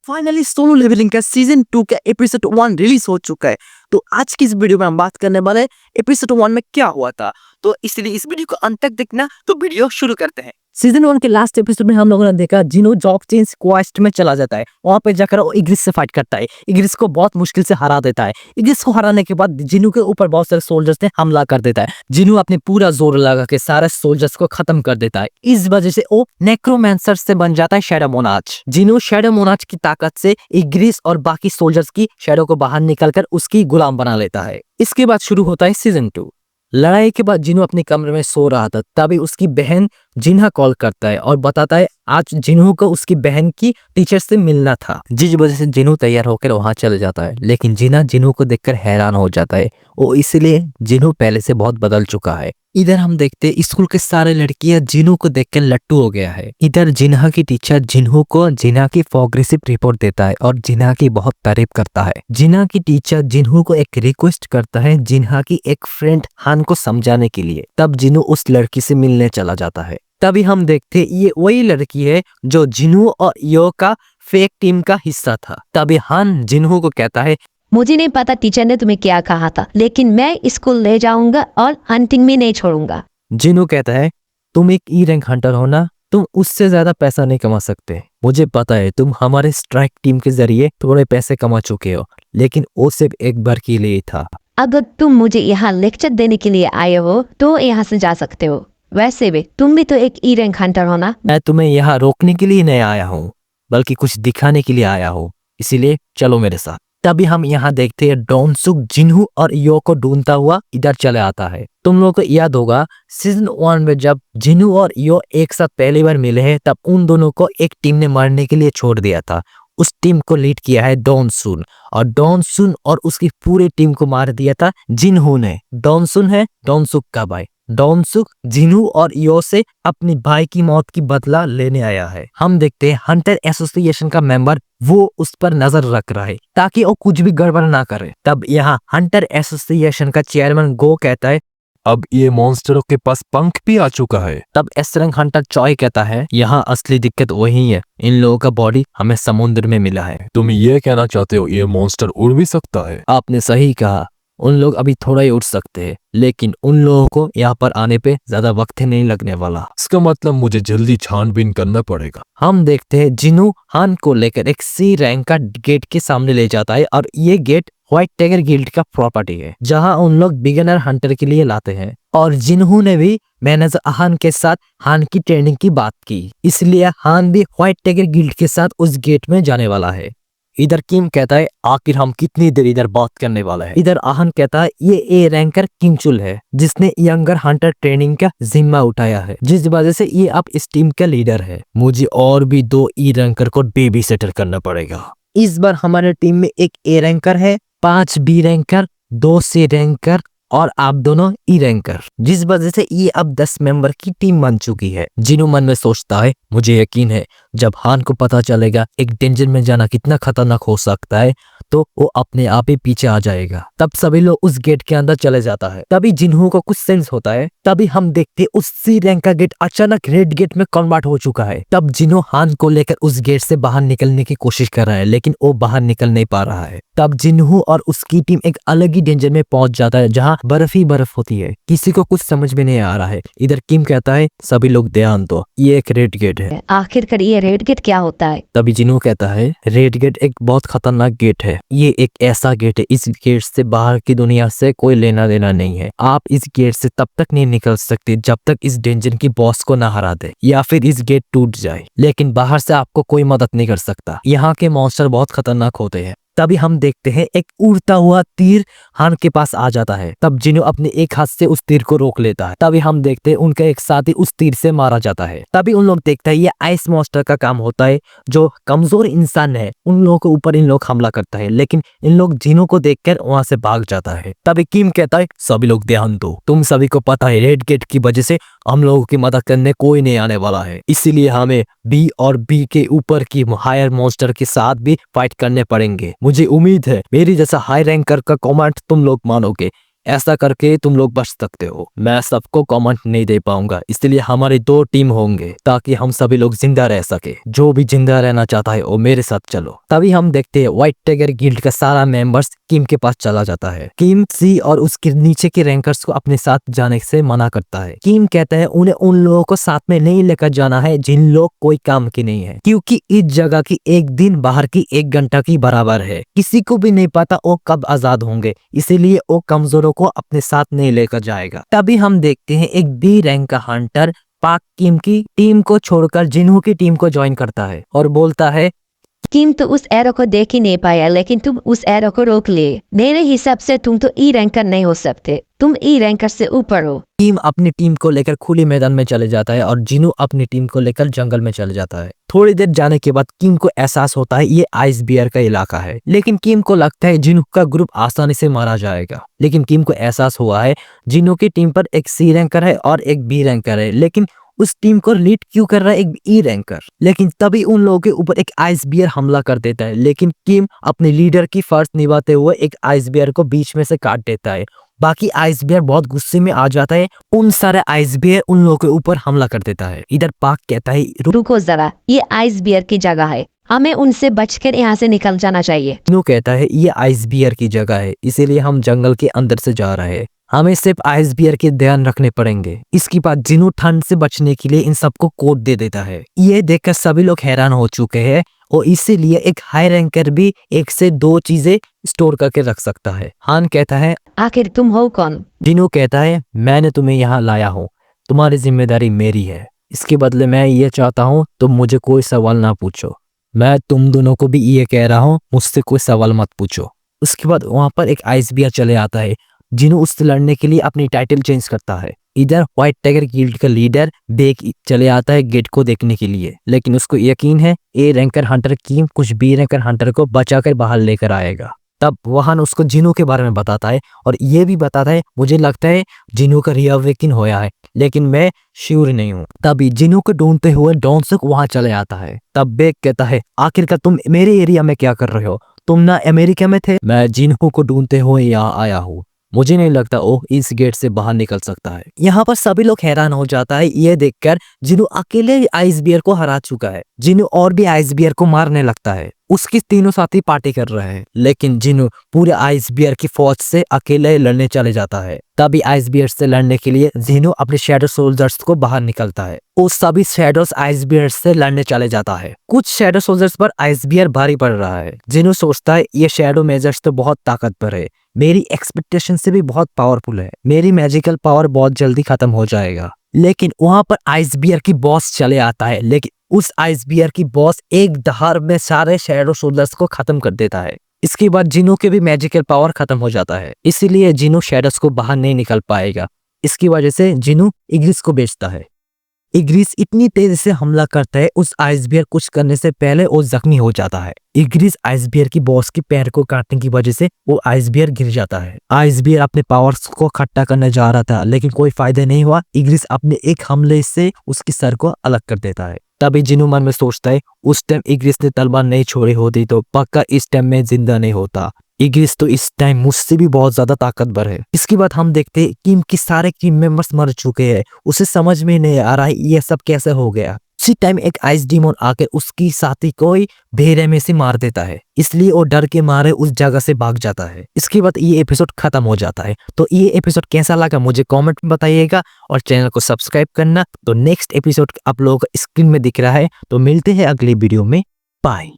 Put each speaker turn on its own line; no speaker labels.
Finally solo levelling का season 2 का episode 1 release हो चुका है। तो आज की इस वीडियो में हम बात करने वाले हैं एपिसोड 1 में क्या हुआ था। तो इसलिए इस वीडियो को अंत तक देखना। तो वीडियो शुरू करते हैं। सीजन 1 के लास्ट एपिसोड में हम लोगों ने देखा जिनो जॉक चेंज क्वेस्ट में चला जाता है। वहां पे जाकर वो इग्रिस से फाइट करता है। इग्रिस को बहुत मुश्किल से हरा देता है। इग्रिस को हराने के बाद जिनो के ऊपर बहुत सारे सोल्जर्स ने हमला कर देता है। जिनो अपने पूरा जोर लगा के सारे सोल्जर्स को खत्म कर देता है। इस वजह से वो नेक्रोमैंसर से बन जाता है शैडो मोनाच। जिनो शैडो मोनाच की ताकत से इग्रिस और बाकी सोल्जर्स की शैडो को बाहर निकलकर उसकी गुलाम बना लेता है। इसके बाद शुरू होता है सीजन 2। लड़ाई के बाद जिनो अपने कमरे में सो रहा था, तभी उसकी बहन जिन्हा कॉल करता है और बताता है आज जिन्हो को उसकी बहन की टीचर से मिलना था, जिस वजह से जिन्हो तैयार होकर वहां चले जाता है। लेकिन जिन्हो को देखकर हैरान हो जाता है। वो इसलिए जिन्हो पहले से बहुत बदल चुका है। इधर हम देखते हैं स्कूल के सारे लड़कियां जिन्हो को देखकर लट्टू हो गया है। इधर जिन्हा की टीचर जिन्हो को जिन्हा की प्रोग्रेसिव रिपोर्ट देता है और जिन्हा की बहुत तारीफ करता है। जिन्हा की टीचर जिन्हो को एक रिक्वेस्ट करता है जिन्हा की एक फ्रेंड हान को समझाने के लिए। तब जिन्हो उस लड़की से मिलने चला जाता है। तभी हम देखते ये वही लड़की है जो जिन्हो और यो का फेक टीम का हिस्सा था। तभी हान जिन्हो को कहता है
मुझे नहीं पता टीचर ने तुम्हें क्या कहा था, लेकिन मैं स्कूल ले जाऊंगा और हंटिंग में नहीं छोड़ूंगा।
जिन्हो कहता है तुम एक ई रैंक हंटर हो ना, तुम उससे ज्यादा पैसा नहीं कमा सकते। मुझे पता है तुम हमारे स्ट्राइक टीम के जरिए थोड़े पैसे कमा चुके हो, लेकिन वो सिर्फ एक बार के लिए था।
अगर तुम मुझे यहाँ लेक्चर देने के लिए आए हो तो यहाँ से जा सकते हो। वैसे भी तुम भी तो एक ई रैंक हंटर हो ना।
मैं तुम्हें यहाँ रोकने के लिए नहीं आया हूँ, बल्कि कुछ दिखाने के लिए आया हूँ, इसीलिए चलो मेरे साथ। तभी हम यहाँ देखते हैं डोनसुक जिन्हो और यो को ढूंढता हुआ इधर चले आता है। तुम लोगों को याद होगा सीजन 1 में जब जिन्हो और यो एक साथ पहली बार मिले हैं, तब उन दोनों को एक टीम ने मारने के लिए छोड़ दिया था। उस टीम को लीड किया है डोनसुन, और डोनसुन और उसकी पूरी टीम को मार दिया था जिन्हो ने। डोनसुन है डोनसुक का भाई। डोनसुक जिन्हो और यो से अपनी भाई की मौत की बदला लेने आया है। हम देखते हैं हंटर एसोसिएशन का मेंबर वो उस पर नजर रख रहा है ताकि वो कुछ भी गड़बड़ ना करे। तब यहाँ हंटर एसोसिएशन का चेयरमैन गो कहता है
अब ये मॉन्स्टरों के पास पंख भी आ चुका है।
तब एसरंग हंटर चॉय कहता है यहाँ असली दिक्कत वही है, इन लोगों का बॉडी हमें समुद्र में मिला है।
तुम ये कहना चाहते हो ये मॉन्स्टर उड़ भी सकता है?
आपने सही कहा, उन लोग अभी थोड़ा ही उड़ सकते हैं, लेकिन उन लोगों को यहाँ पर आने पे ज्यादा वक्त नहीं लगने वाला।
इसका मतलब मुझे जल्दी छानबीन करना पड़ेगा।
हम देखते हैं जिन्हो हान को लेकर एक सी रैंक का गेट के सामने ले जाता है, और ये गेट व्हाइट टाइगर गिल्ड का प्रॉपर्टी है, जहां उन लोग बिगिनर हंटर के लिए लाते हैं। और जिन्हो ने भी मैनेजर हान के साथ हान की ट्रेनिंग की बात की, इसलिए हान भी व्हाइट टाइगर गिल्ड के साथ उस गेट में जाने वाला है। इधर किम कहता है आखिर हम कितनी देर इधर बात करने वाला है। इधर आहन कहता है ये ए रैंकर किंगचुल है जिसने यंगर हंटर ट्रेनिंग का जिम्मा उठाया है, जिस वजह से ये अब इस टीम का लीडर है। मुझे और भी 2 ई रैंकर को बेबी सेटर करना पड़ेगा। इस बार हमारे टीम में एक ए रैंकर है, 5 बी रैंकर, 2 सी रैंकर और आप दोनों ई रैंकर, जिस वजह से ये अब 10 मेंबर की टीम बन चुकी है। जिन्हो मन में सोचता है मुझे यकीन है जब हान को पता चलेगा एक डेंजर में जाना कितना खतरनाक हो सकता है, तो वो अपने आप ही पीछे आ जाएगा। तब सभी लोग उस गेट के अंदर चले जाता है। तभी जिन्हो को कुछ सेंस होता है। तभी हम देखते उस सी रैंक का गेट अचानक रेड गेट में कन्वर्ट हो चुका है। तब जिन्हो हान को लेकर उस गेट से बाहर निकलने की कोशिश कर रहा है, लेकिन वो बाहर निकल नहीं पा रहा है। तब जिन्हो और उसकी टीम एक अलग ही डेंजर में पहुंच जाता है, जहां बर्फ ही बर्फ होती है। किसी को कुछ समझ में नहीं आ रहा है। इधर किम कहता है सभी लोग ध्यान दो, ये एक रेड गेट है।
आखिरकार ये रेड गेट क्या होता है?
तभी जिन्हो कहता है रेड गेट एक बहुत खतरनाक गेट है। ये एक ऐसा गेट है, इस गेट से बाहर की दुनिया से कोई लेना देना नहीं है। आप इस गेट से तब तक नहीं निकल सकते जब तक इस डेंजर की बॉस को ना हरा दे, या फिर इस गेट टूट जाए। लेकिन बाहर से आपको कोई मदद नहीं कर सकता। यहाँ के मॉन्स्टर बहुत खतरनाक होते हैं। तभी हम देखते हैं एक उड़ता हुआ तीर हान के पास आ जाता है। तब जिन्हो अपने एक हाथ से उस तीर को रोक लेता है। तभी हम देखते हैं उनका एक साथी उस तीर से मारा जाता है। तभी उन लोग देखते हैं ये आइस मॉन्स्टर का काम होता है, जो कमजोर इंसान है उन लोगों के ऊपर इन लोग हमला करता है, लेकिन इन लोग जिन्हो को देखकर वहां से भाग जाता है। तभी किम कहता है सभी लोग ध्यान दो, तुम सभी को पता है रेड गेट की वजह से हम लोगों की मदद करने कोई नहीं आने वाला है, इसीलिए हमें बी और बी के ऊपर की हायर मॉन्स्टर के साथ भी फाइट करने पड़ेंगे। मुझे उम्मीद है मेरी जैसा हाई रैंकर का कमांड तुम लोग मानोगे। ऐसा करके तुम लोग बच सकते हो। मैं सबको कमेंट नहीं दे पाऊंगा, इसलिए हमारी 2 टीम होंगे ताकि हम सभी लोग जिंदा रह सके। जो भी जिंदा रहना चाहता है वो मेरे साथ चलो। तभी हम देखते हैं व्हाइट टाइगर गिल्ड का सारा मेंबर्स किम के पास चला जाता है। किम सी और उसके नीचे के रैंकर्स को अपने साथ जाने से मना करता है। किम कहता है उन्हें उन लोगों को साथ में नहीं लेकर जाना है जिन लोग कोई काम के नहीं है, क्योंकि इस जगह की एक दिन बाहर की 1 घंटा की बराबर है। किसी को भी नहीं पता वो कब आजाद होंगे, इसीलिए वो कमजोरों को अपने साथ नहीं लेकर जाएगा। तभी हम देखते हैं एक बी रैंक का हंटर पाक किम की टीम को छोड़कर जिन्हू की टीम को ज्वाइन करता है और बोलता है
किम तो उस एरो को देख ही नहीं पाया, लेकिन तुम उस एरो को रोक लिए। मेरे हिसाब से तुम तो ई रैंकर नहीं हो सकते, तुम ई रैंकर से ऊपर हो।
किम अपनी टीम को लेकर खुले मैदान में चले जाता है और जिनू अपनी टीम को लेकर जंगल में चले जाता है। थोड़ी देर जाने के बाद किम को एहसास होता है ये आइस बियर का इलाका है, लेकिन किम को लगता है जिनू का ग्रुप आसानी से मारा जाएगा। लेकिन किम को एहसास हुआ है जिनू की टीम पर एक सी रैंकर है और एक बी रैंकर है, लेकिन उस टीम को लीड क्यों कर रहा है एक ई रैंकर। लेकिन तभी उन लोगों के ऊपर एक आइस बियर हमला कर देता है, लेकिन किम अपने लीडर की फर्ज निभाते हुए एक आइस बियर को बीच में से काट देता है। बाकी आइस बियर बहुत गुस्से में आ जाता है, उन सारे आइस बियर उन लोगों के ऊपर हमला कर देता है। इधर पाक कहता है
रुको जरा, ये आइस बियर की जगह है, हमें उनसे बचकर यहाँ से निकल जाना चाहिए।
जिनू कहता है ये आइस बियर की जगह है, इसीलिए हम जंगल के अंदर से जा रहे हैं, हमें सिर्फ आइस बियर के ध्यान रखने पड़ेंगे। इसके बाद जिनू ठंड से बचने के लिए इन सबको कोट दे देता है। ये देखकर सभी लोग हैरान हो चुके हैं और इसीलिए एक हाई रैंकर भी 1 से 2 चीजें स्टोर करके रख सकता है। हान कहता है
आखिर तुम हो कौन?
जिनू कहता है मैंने तुम्हें यहाँ लाया हूँ, तुम्हारी जिम्मेदारी मेरी है। इसके बदले मैं ये चाहता हूँ तुम मुझे कोई सवाल ना पूछो। मैं तुम दोनों को भी ये कह रहा हूँ मुझसे कोई सवाल मत पूछो। उसके बाद वहां पर एक आइस बियर चले आता है। जिनू उससे लड़ने के लिए अपनी टाइटल चेंज करता है। इधर व्हाइट टाइगर गिल्ड का लीडर बेक चले आता है गेट को देखने के लिए, लेकिन उसको यकीन है ए रैंकर हंटर किम कुछ बी रैंकर हंटर को बचाकर बाहर लेकर आएगा। तब वहान उसको जिनू के बारे में बताता है और ये भी बताता है मुझे लगता है जिनू का रिअवेकिन होया है, लेकिन मैं श्योर नहीं हूँ। तभी जिनू को ढूंढते हुए डॉनसुक वहां चले आता है। तब बेक कहता है आखिरकार तुम मेरे एरिया में क्या कर रहे हो, तुम ना अमेरिका में थे। मैं जिनू को ढूंढते हुए यहाँ आया हूँ, मुझे नहीं लगता वो इस गेट से बाहर निकल सकता है। यहाँ पर सभी लोग हैरान हो जाता है ये देखकर जिनू अकेले आइस बियर को हरा चुका है। जिनू और भी आइस बियर को मारने लगता है, उसके तीनों साथी पार्टी कर रहे हैं, लेकिन जिनू पूरे आइस बियर की फौज से अकेले लड़ने चले जाता है। तभी आइस बियर से लड़ने के लिए जिनू अपने शैडो सोल्जर्स को बाहर निकलता है। वो सभी शैडोस आइस बियर से लड़ने चले जाता है। कुछ शैडो सोल्जर्स पर आइस बियर भारी पड़ रहा है। जिनू सोचता है ये शैडो मेजर्स तो बहुत ताकतवर है, मेरी एक्सपेक्टेशन से भी बहुत पावरफुल है, मेरी मैजिकल पावर बहुत जल्दी खत्म हो जाएगा। लेकिन वहां पर आइस बियर की बॉस चले आता है, लेकिन उस आइस बियर की बॉस एक दहाड़ में सारे शैडो सोल्जर्स को खत्म कर देता है। इसके बाद जिनू के भी मैजिकल पावर खत्म हो जाता है, इसीलिए जिनू शैडोस को बाहर नहीं निकल पाएगा। इसकी वजह से जिनू इग्रिस को बेचता है। इग्रिस इतनी तेजी से हमला करता है उस आइस बियर कुछ करने से पहले वो जख्मी हो जाता है। इग्रिस आइस बियर की बॉस के पैर को काटने की वजह से वो आइस बियर गिर जाता है। आइस बियर अपने पावर्स को इकट्ठा करने जा रहा था, लेकिन कोई फायदा नहीं हुआ। इग्रिस अपने एक हमले से उसकी सर को अलग कर देता है। तभी जिनू मन में सोचता है उस टाइम इग्रिस ने तलवार नहीं छोड़ी होती तो पक्का इस टाइम में जिंदा नहीं होता। इग्रिस तो इस टाइम मुझसे भी बहुत ज्यादा ताकतवर है। इसके बाद हम देखते हैं किम के सारे टीम मेंबर्स मर चुके हैं। उसे समझ में नहीं आ रहा है ये सब कैसे हो गया। उसी टाइम एक आइस डीमन आकर उसकी साथी को भेड़े में से मार देता है, इसलिए वो डर के मारे उस जगह से भाग जाता है। इसके बाद ये एपिसोड खत्म हो जाता है। तो ये एपिसोड कैसा लगा मुझे कमेंट में बताइएगा और चैनल को सब्सक्राइब करना। तो नेक्स्ट एपिसोड आप लोगों को स्क्रीन में दिख रहा है। तो मिलते हैं अगले वीडियो में, बाय।